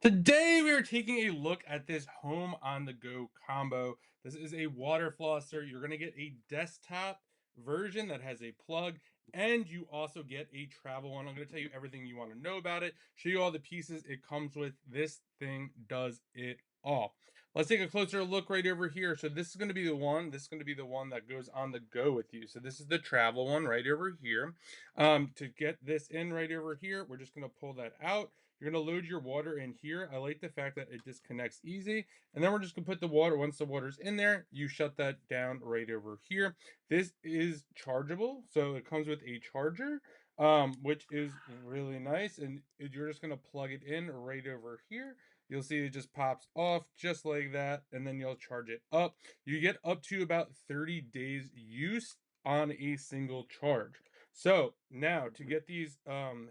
Today we are taking a look at this home on the go combo. This is a water flosser. You're going to get a desktop version that has a plug, and you also get a travel one. I'm going to tell you everything you want to know about it, show you all the pieces it comes with. This thing does it all. Let's take a closer look right over here. So this is going to be the one. This is going to be the one that goes on the go with you. So this is the travel one right over here. To get this in right over here, we're just going to pull that out. You're going to load your water in here. I like the fact that it disconnects easy. And then we're just going to put the water, once the water's in there, you shut that down right over here. This is chargeable. So it comes with a charger, which is really nice. And you're just going to plug it in right over here. You'll see it just pops off just like that. And then you'll charge it up. You get up to about 30 days use on a single charge. So now to get these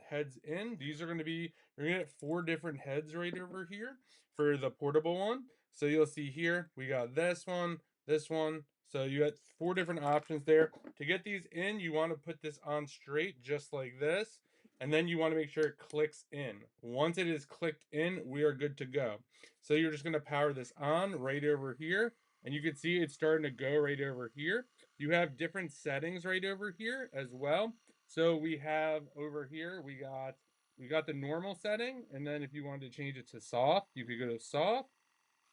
heads in, these are going to be, you're going to get 4 different heads right over here for the portable one. So you'll see here, we got this one, this one. So you got 4 different options there. To get these in, you want to put this on straight just like this. And then you want to make sure it clicks in. Once it is clicked in, we are good to go. So you're just going to power this on right over here. And you can see it's starting to go right over here. You have different settings right over here as well. So we have over here, we got the normal setting, and then if you wanted to change it to soft, you could go to soft,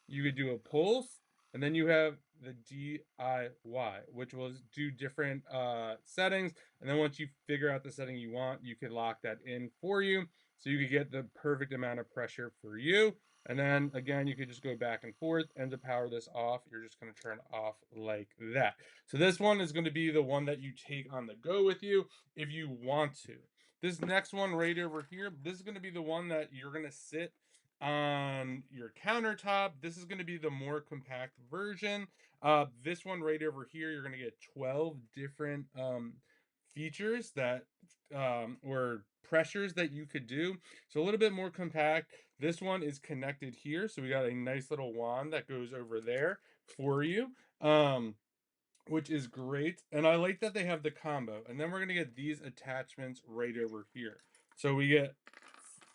you could do a pulse, and then you have the DIY, which will do different settings. And then once you figure out the setting you want, you could lock that in for you. So you could get the perfect amount of pressure for you. And then again, you could just go back and forth. And to power this off, you're just going to turn off like that. So this one is going to be the one that you take on the go with you if you want to. This next one right over here, this is going to be the one that you're going to sit on your countertop. This is going to be the more compact version. This one right over here, you're going to get 12 different features that or pressures that you could do. So a little bit more compact. This one is connected here. So we got a nice little wand that goes over there for you. Which is great. And I like that they have the combo. And then we're going to get these attachments right over here. So we get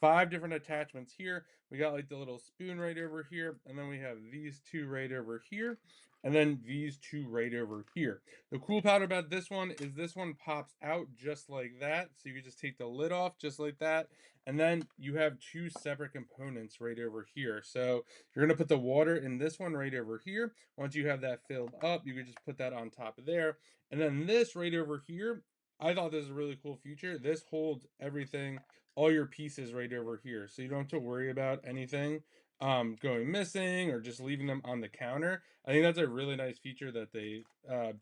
5 different attachments here. We got like the little spoon right over here. And then we have these 2 right over here. And then these 2 right over here. The cool part about this one is this one pops out just like that. So you can just take the lid off just like that. And then you have 2 separate components right over here. So you're going to put the water in this one right over here. Once you have that filled up, you can just put that on top of there. And then this right over here, I thought this was a really cool feature. This holds everything, all your pieces right over here. So you don't have to worry about anything going missing or just leaving them on the counter. I think that's a really nice feature that they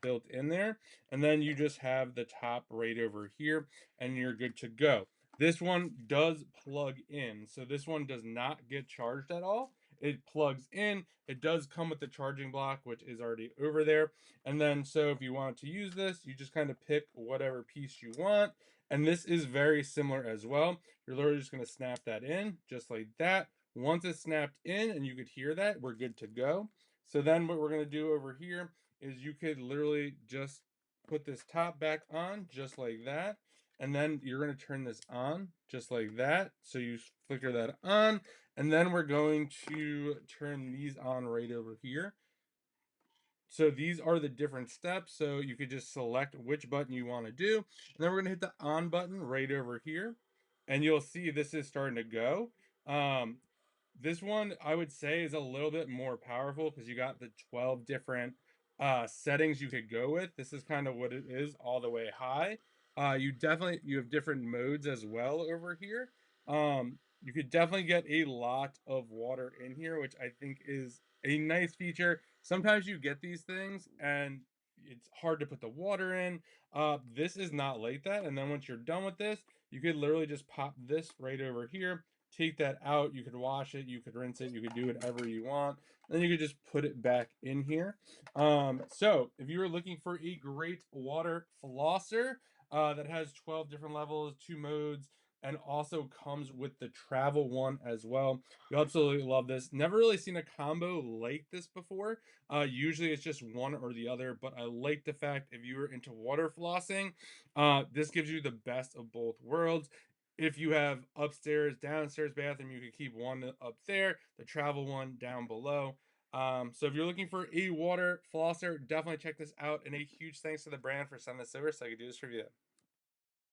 built in there. And then you just have the top right over here and you're good to go. This one does plug in. So this one does not get charged at all. It plugs in. It does come with the charging block, which is already over there. And then, so if you want to use this, you just kind of pick whatever piece you want. And this is very similar as well. You're literally just going to snap that in just like that. Once it's snapped in and you could hear that, we're good to go. So then what we're going to do over here is you could literally just put this top back on just like that. And then you're going to turn this on just like that. So you flicker that on. And then we're going to turn these on right over here. So these are the different steps. So you could just select which button you want to do. And then we're going to hit the on button right over here. And you'll see this is starting to go. This one I would say is a little bit more powerful because you got the 12 different settings you could go with. This is kind of what it is all the way high. You have different modes as well over here. You could definitely get a lot of water in here, which I think is a nice feature. Sometimes you get these things and it's hard to put the water in. This is not like that. And then once you're done with this, you could literally just pop this right over here, take that out. You could wash it, you could rinse it, you could do whatever you want. Then you could just put it back in here. So if you were looking for a great water flosser that has 12 different levels, 2 modes, and also comes with the travel one as well. You absolutely love this. Never really seen a combo like this before. Usually it's just one or the other, but I like the fact if you were into water flossing, this gives you the best of both worlds. If you have upstairs, downstairs bathroom, you could keep one up there, the travel one down below. So if you're looking for a water flosser, definitely check this out. And a huge thanks to the brand for sending this over so I could do this review.